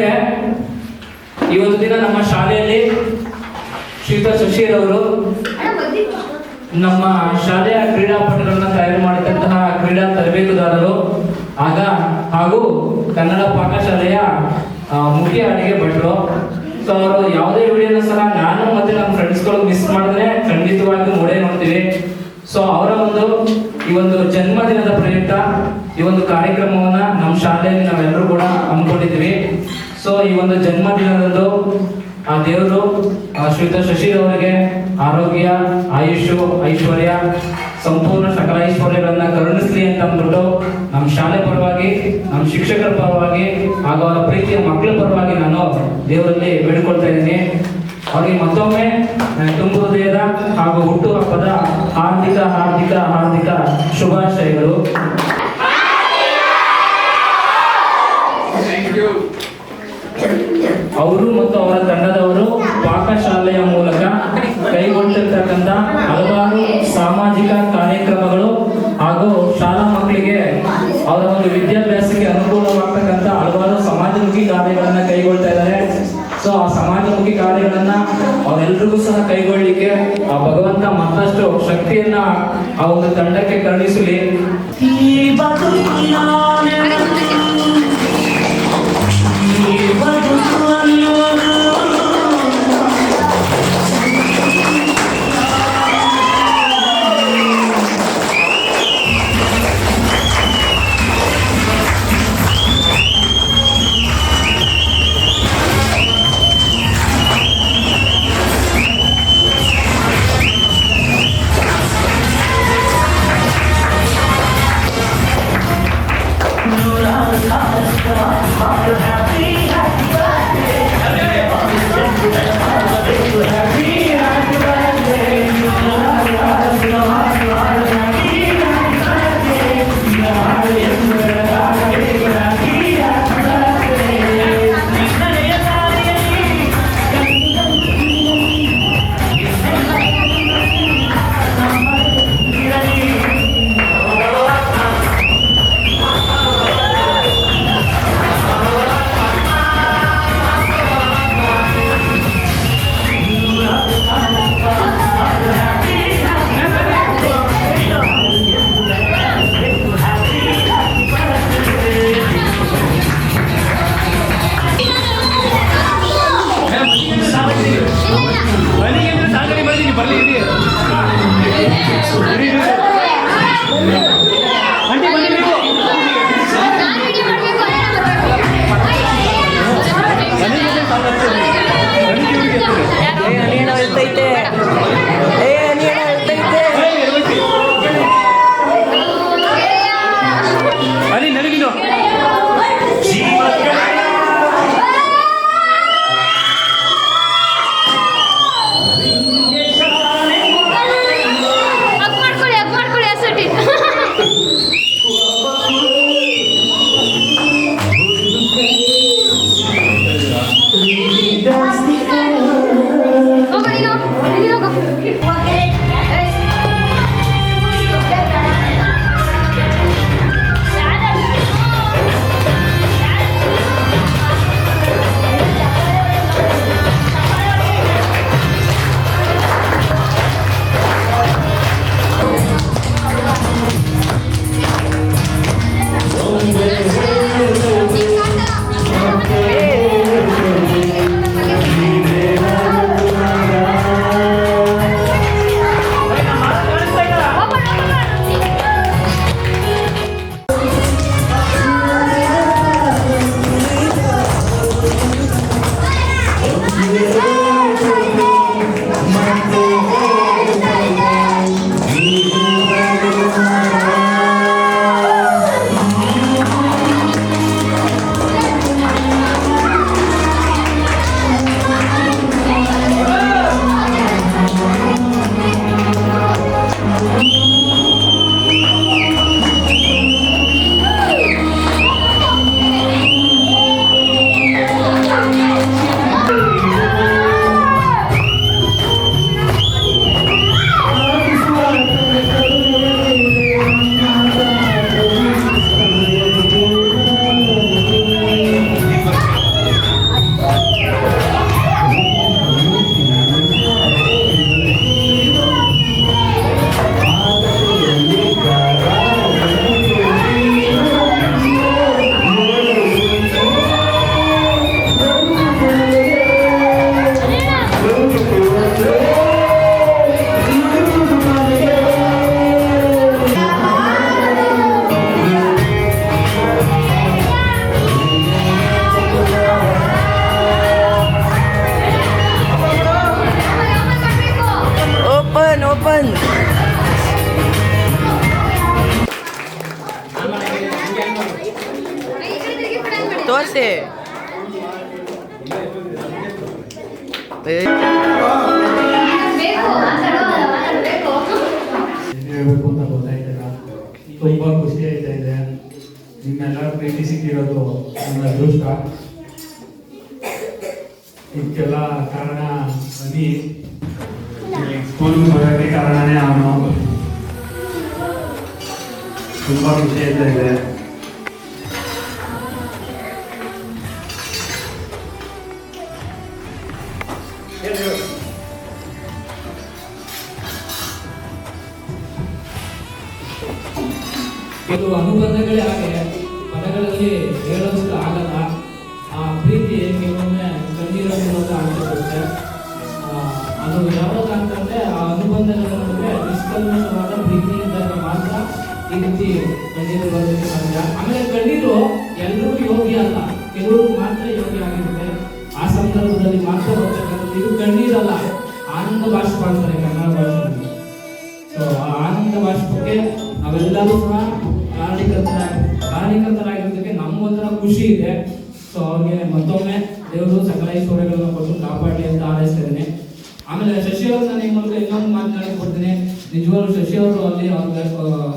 ಆತ್ಮೀಯರೇ, ಇವತ್ತು ದಿನ ನಮ್ಮ ಶಾಲೆಯಲ್ಲಿ ಶ್ರೀಯುತ ಶಶಿರವರು ನಮ್ಮ ಶಾಲೆಯ ಕ್ರೀಡಾಪಟುಗಳನ್ನ ತಯಾರು ಮಾಡಿದಂತಹ ಕ್ರೀಡಾ ತರಬೇತುದಾರರು ಹಾಗೂ ಕನ್ನಡ ಪಾಠಶಾಲೆಯ ಮುಖ್ಯ ಅಡಿಗೆ ಭಟ್ರು. ಸೊ ಅವರು ಯಾವುದೇ ವಿಡಿಯೋನ ಸಹ ನಾನು ಮತ್ತೆ ನಮ್ಮ ಫ್ರೆಂಡ್ಸ್ಗಳು ಮಿಸ್ ಮಾಡಿದ್ರೆ ಖಂಡಿತವಾಗಿ ನೋಡ್ತೀವಿ. ಸೊ ಅವರ ಈ ಒಂದು ಜನ್ಮದಿನದ ಪ್ರಯುಕ್ತ ಈ ಒಂದು ಕಾರ್ಯಕ್ರಮವನ್ನ ನಮ್ಮ ಶಾಲೆಯಲ್ಲಿ ನಾವೆಲ್ಲರೂ ಕೂಡ ಹಮ್ಮಿಕೊಂಡಿದ್ವಿ. ಸೊ ಈ ಒಂದು ಜನ್ಮದಿನದಂದು ಆ ದೇವರು ಶ್ರೀಯುತ ಶಶಿರವರಿಗೆ ಆರೋಗ್ಯ, ಆಯುಷು, ಐಶ್ವರ್ಯ, ಸಂಪೂರ್ಣ ಸಕಲ ಐಶ್ವರ್ಯಗಳನ್ನ ಕರುಣಿಸ್ಲಿ ಅಂತ ಅಂದ್ಬಿಟ್ಟು ನಮ್ಮ ಶಾಲೆ ಪರವಾಗಿ, ನಮ್ಮ ಶಿಕ್ಷಕರ ಪರವಾಗಿ ಹಾಗೂ ಅವರ ಪ್ರೀತಿಯ ಮಕ್ಕಳ ಪರವಾಗಿ ನಾನು ದೇವರಲ್ಲಿ ಬೇಡಿಕೊಳ್ತಾ ಇದ್ದೀನಿ. ಅವರಿಗೆ ಮತ್ತೊಮ್ಮೆ ತುಂಬ ಹೃದಯದ ಹಾಗೂ ಹುಟ್ಟುಹಬ್ಬದ ಹಾರ್ದಿಕ ಹಾರ್ದಿಕ ಹಾರ್ದಿಕ ಶುಭಾಶಯಗಳು. ಅವರು ಮತ್ತು ಅವರ ತಂಡದವರು ಪಾಕಶಾಲೆಯ ಮೂಲಕ ಕೈಗೊಂಡಿರ್ತಕ್ಕಂಥ ಹಲವಾರು ಸಾಮಾಜಿಕ ಕಾರ್ಯಕ್ರಮಗಳು ಹಾಗೂ ಶಾಲಾ ಮಕ್ಕಳಿಗೆ ಅವರ ಒಂದು ವಿದ್ಯಾಭ್ಯಾಸಕ್ಕೆ ಅನುಕೂಲವಾಗ್ತಕ್ಕಂಥ ಹಲವಾರು ಸಮಾಜಮುಖಿ ಕಾರ್ಯಗಳನ್ನ ಕೈಗೊಳ್ತಾ ಇದ್ದಾರೆ. ಸೊ ಆ ಸಮಾಜಮುಖಿ ಕಾರ್ಯಗಳನ್ನ ಅವರೆಲ್ಲರಿಗೂ ಸಹ ಕೈಗೊಳ್ಳಿಕ್ಕೆ ಆ ಭಗವಂತ ಮತ್ತಷ್ಟು ಶಕ್ತಿಯನ್ನ ಆ ಒಂದು ತಂಡಕ್ಕೆ ಕರುಣಿಸಲಿ. ತೋರಿಸಿ. ಹೇಳ್ಬೇಕು ಅಂತ ಗೊತ್ತಾಯ್ತಲ್ಲ, ತುಂಬಾ ಖುಷಿ ಆಯ್ತಾ ಇದೆ. ನಿಮ್ಮೆಲ್ಲರ ಪ್ರೀತಿ ಸಿಕ್ಕಿರೋದು ನನ್ನ ಅದೃಷ್ಟ. ಇದಕ್ಕೆಲ್ಲ ಕಾರಣ ಬನ್ನಿ, ಸ್ಕೂಲ್ಗೆ ಬರೋಕ್ಕೆ ಕಾರಣನೇ ಅವನು. ತುಂಬಾ ಖುಷಿ ಆಯ್ತಾ ಇದೆ. ಇದು ಅನುಬಂಧಗಳೇ ಹಾಗೆ ಪದಗಳಲ್ಲಿ ಹೇಳೋದಕ್ಕೆ ಆಗಲ್ಲ. ಆ ಪ್ರೀತಿ ಕೆಲವೊಮ್ಮೆ ಕಣ್ಣೀರಲ್ಲಿ ಆಗ್ತಿರುತ್ತೆ. ಅದು ಯಾವಾಗ ಅಂತಂದ್ರೆ ಆ ಅನುಬಂಧಗಳ ನಡುವೆ ನಿಷ್ಕಲ್ಮಶವಾದ ಪ್ರೀತಿಯಿಂದಾಗ ಮಾತ್ರ ಈ ರೀತಿ ಕಣ್ಣೀರು ಬರೋದಕ್ಕೆ ಸಾಧ್ಯ. ಆಮೇಲೆ ಕಣ್ಣೀರು ಎಲ್ಲರೂ ಯೋಗಿ ಅಲ್ಲ, ಕೆಲವರು ಮಾತ್ರ ಯೋಗಿ ಆಗಿರುತ್ತೆ. ಆ ಸಂದರ್ಭದಲ್ಲಿ ಮಾತ್ರ ಬರ್ತಕ್ಕಂಥದ್ದು ಇದು ಕಣ್ಣೀರಲ್ಲ, ಆನಂದ ಬಾಷ್ಪ ಅಂತಾರೆ ಕನ್ನಡ ಭಾಷೆಯಲ್ಲಿ. ಸೊ ಆ ಆನಂದ ಬಾಷ್ಪಕ್ಕೆ ನಾವೆಲ್ಲರೂ ಸಹ ಕಾರಣೀಕರ್ತರಾಗಿರೋದಕ್ಕೆ ನಮಗೊಂಥರ ಖುಷಿ ಇದೆ. ಸೊ ಅವ್ರಿಗೆ ಮತ್ತೊಮ್ಮೆ ದೇವರು ಸಕಲ ಐಶ್ವರ್ಯಗಳನ್ನ ಕೊಟ್ಟು ಕಾಪಾಡಿ ಅಂತ ಹಾರೈಸ್ತಾ ಇದ್ದೀನಿ. ಆಮೇಲೆ ಶಶಿ ಅವರು ನಾನು ಈ ಮೂಲಕ ಇನ್ನೊಂದು ಮಾತನಾಡಿ ಕೊಡ್ತೀನಿ. ನಿಜವಾಗ್ಲೂ ಶಶಿ ಅವರು ಅಲ್ಲಿ ಅವ್ರಿಗೆ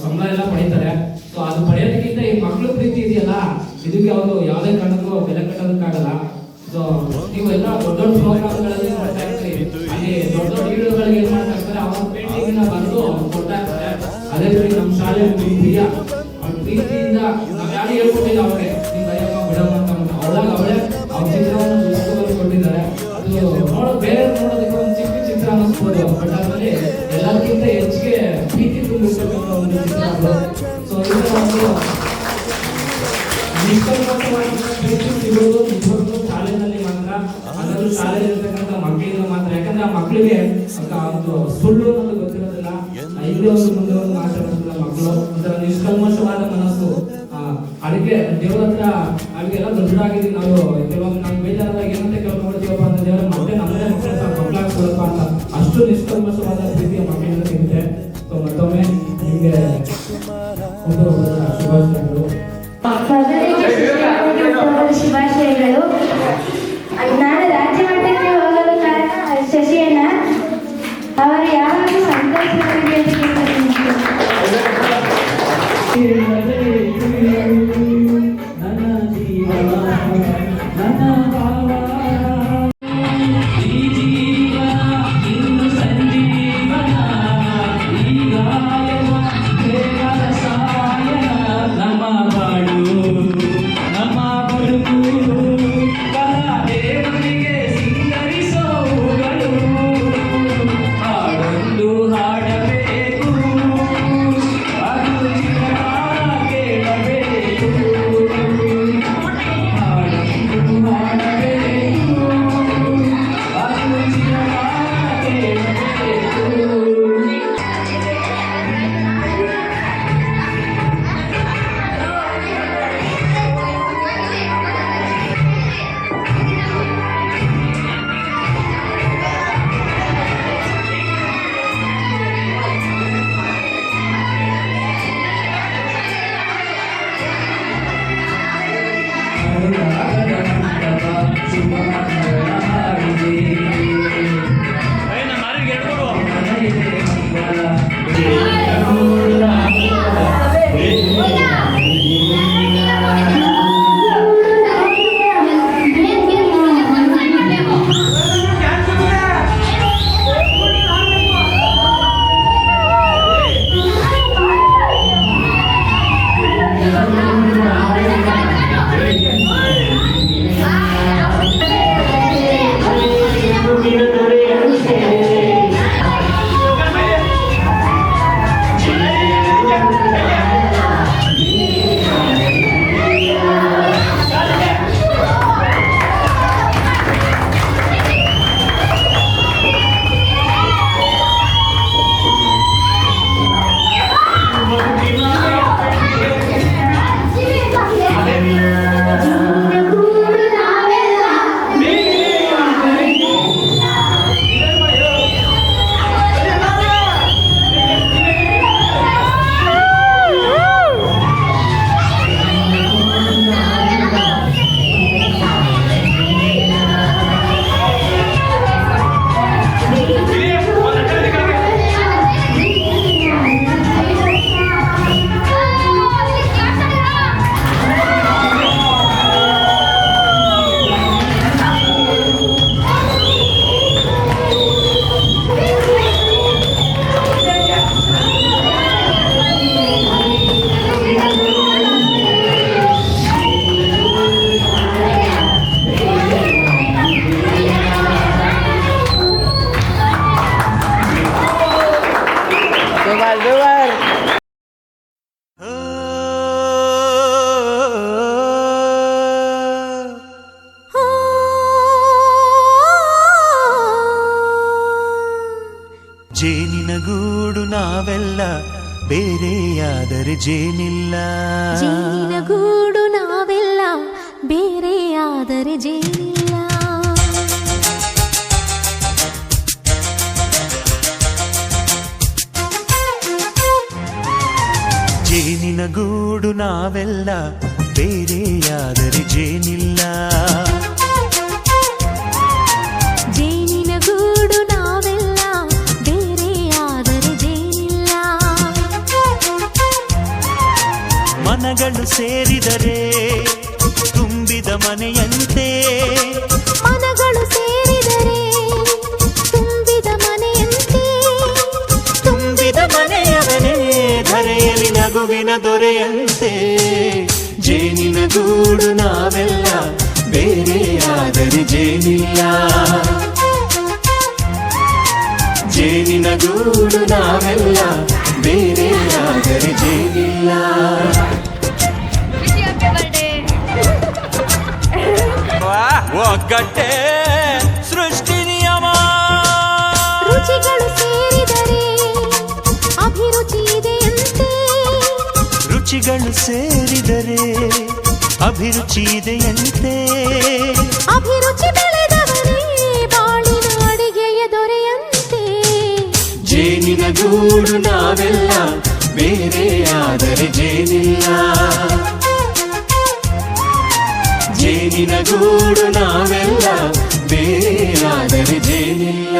ಸಂಬಳ ಎಲ್ಲ ಪಡೀತಾರೆ. ಸೊ ಅದು ಪಡೆಯೋದಕ್ಕಿಂತ ಈ ಮಕ್ಕಳು ಪ್ರೀತಿ ಇದೆಯಲ್ಲ, ಇದಕ್ಕೆ ಅವರು ಯಾವುದೇ ಕಾರಣಕ್ಕೂ ಬೆಲೆ ಕಟ್ಟೋದಕ್ಕಾಗಲ್ಲ. ಸೊ ನೀವೆಲ್ಲ ದೊಡ್ಡ ದೊಡ್ಡ ಪ್ರೋಗ್ರಾಮ್ಗಳಲ್ಲಿ ನೋಡ್ತಾ ಇರ್ತೀರಿ, ಅಲ್ಲಿ ದೊಡ್ಡ ದೊಡ್ಡ ಹೀರೋಗಳಿಗೆ ಏನ್ ಮಾಡ್ತಾ ಇರ್ತಾರೆ, ಅವ್ರ ಪೇಂಟಿಂಗ್ ಬರೆದು ಕೊಡ್ತಾ ಇರ್ತಾರೆ. ಅದೇ ರೀತಿ ನಮ್ಮ ಶಾಲೆ ಪ್ರಿಯ ಅವ್ರ ಪ್ರೀತಿಯಿಂದ ನಾವ್ ಯಾರು ಹೇಳ್ಕೊಟ್ಟಿಲ್ಲ ಅವ್ರಿಗೆ, ನಿಮ್ ಬರೆಯಮ್ಮ ಬಿಡಮ್ಮ ಅಂತ ಅವಳೇ ಅವ್ರ ಚಿತ್ರವನ್ನು ಪುಸ್ತಕದಲ್ಲಿ ಕೊಟ್ಟಿದ್ದಾರೆ. ಅದು ಬೇರೆ ನೋಡೋದಕ್ಕೆ ಒಂದು ಚಿಕ್ಕ ಚಿತ್ರ ಅನ್ನಿಸ್ಬೋದು, ಬಟ್ ಅದ್ರಲ್ಲಿ ಎಲ್ಲದಕ್ಕಿಂತ ಹೆಚ್ಚಿಗೆ ಪ್ರೀತಿ ತುಂಬಿರ್ತಕ್ಕಂಥ ಒಂದು ಚಿತ್ರ. ಸೊ ಇದರ ಒಂದು ನಿಷ್ಕಲ್ಮಶವಾಗಿ ಪ್ರೀತಿ ಸಿಗೋದು ನಿಜವಾಗ್ಲೂ ಶಾಲೆಯಲ್ಲಿ ಮಾತ್ರ, ಅದರಲ್ಲೂ ಶಾಲೆಯಲ್ಲಿ ಇರ್ತಕ್ಕಂಥ ಮಕ್ಕಳಿಂದ ಮಾತ್ರ. ಯಾಕಂದ್ರೆ ಆ ಮಕ್ಕಳಿಗೆ ಒಂದು ಸುಳ್ಳು ಅನ್ನೋದು ಗೊತ್ತಿರೋದಿಲ್ಲ, ಇಲ್ಲಿ ಒಂದು ಮುಂದೆ ಒಂದು ಮಾತಾಡೋದಿಲ್ಲ. ಮಕ್ಕಳು ಒಂಥರ ನಿಷ್ಕಲ್ಮಶವಾದ ಮನಸ್ಸು. ಅದಕ್ಕೆ ದೇವರ ಹತ್ರ ಅಲ್ಲಿಗೆಲ್ಲ ದೊಡ್ಡದಾಗಿದ್ದೀವಿ ನಾವು. ಕೆಲವೊಂದು ನಮ್ಗೆ ಬೇಜಾರಾದಾಗ ಏನಂತ ಕೆಲವು ನೋಡ್ತೀವಪ್ಪ ಅಂತ ದೇವರ ಮತ್ತೆ ನಮ್ಮದೇ ಮಕ್ಕಳಾಗ್ಕೊಡಪ್ಪ ಅಂತ ಅಷ್ಟು ನಿಷ್ಕಲ್ಮಶವಾದ ಪ್ರೀತಿಯ ಮಕ್ಕಳಿಂದ ಸಿಗುತ್ತೆ. ಸೊ ಮತ್ತೊಮ್ಮೆ ನಿಮಗೆ ಶುಭಾಶಯಗಳು. ಶುಭಾಶಯಗಳು. ನಾನು ರಾಜ್ಯ ಮಟ್ಟಕ್ಕೆ ಹೋಗಲು ಕಾರಣ ಶಶಿಯಣ್ಣ. ಅವರು ಯಾವಾಗಲೂ ಸಂತೋಷವಾಗಿ ಹಾಡಬೇಕು ಅದು ಬೇರೆಯಾದರೆ ಜೇನಿಲ್ಲ. ಜೇನಿನ ಗೂಡು ನಾವೆಲ್ಲ, ಬೇರೆಯಾದರೆ ಜೇನಿಲ್ಲ. ಜೇನಿನ ಗೂಡು ನಾವೆಲ್ಲ, ಬೇರೆಯಾದರೆ ಜೇನಿಲ್ಲ. ಜೇನಿನ ಗೂಡು ನಾವೆಲ್ಲ, ಬೇರೆಯಾದರೆ ಜೇನಿಲ್ಲ. ಮನಗಳು ಸೇರಿದರೆ ತುಂಬಿದ ಮನೆಯಂತೆ. ಮನಗಳು ಸೇರಿದರೆ ತುಂಬಿದ ಮನೆಯಂತೆ. ತುಂಬಿದ ಮನೆಯವನೇ ಧರೆಯಲ್ಲಿ ನಗುವಿನ ದೊರೆಯಂತೆ. ಜೇನಿನ ಗೂಡು ನಾವೆಲ್ಲ, ಬೇರೆಯಾದರೆ ಜೇನಿಲ್ಲ. ಜೇನಿನ ಗೂಡು ನಾವೆಲ್ಲ, ಬೇರೆಯಾದರೆ ಜೇನಿಲ್ಲ. ಒಗ್ಗಟ್ಟೆ ಸೃಷ್ಟಿ ನಿಯಮ. ರುಚಿಗಳು ಸೇರಿದರೆ ಅಭಿರುಚಿ ಇದೆಯಂತೆ. ರುಚಿಗಳು ಸೇರಿದರೆ ಅಭಿರುಚಿ ಇದೆಯಂತೆ. ಅಭಿರುಚಿ ಬೆಳೆದವನೇ ಬಾಳಿನ ಅಡಿಗೆಯ ದೊರೆಯಂತೆ. ಜೇನಿನ ಗೂಡು ನಾವೆಲ್ಲ, ಬೇರೆಯಾದರೆ ಜೇನಿಲ್ಲ. ಜೇನಿನ ಗೂಡು ನಾವೆಲ್ಲ, ಬೇರೆಯಾದರೆ ಜೇನಿಲ್ಲ.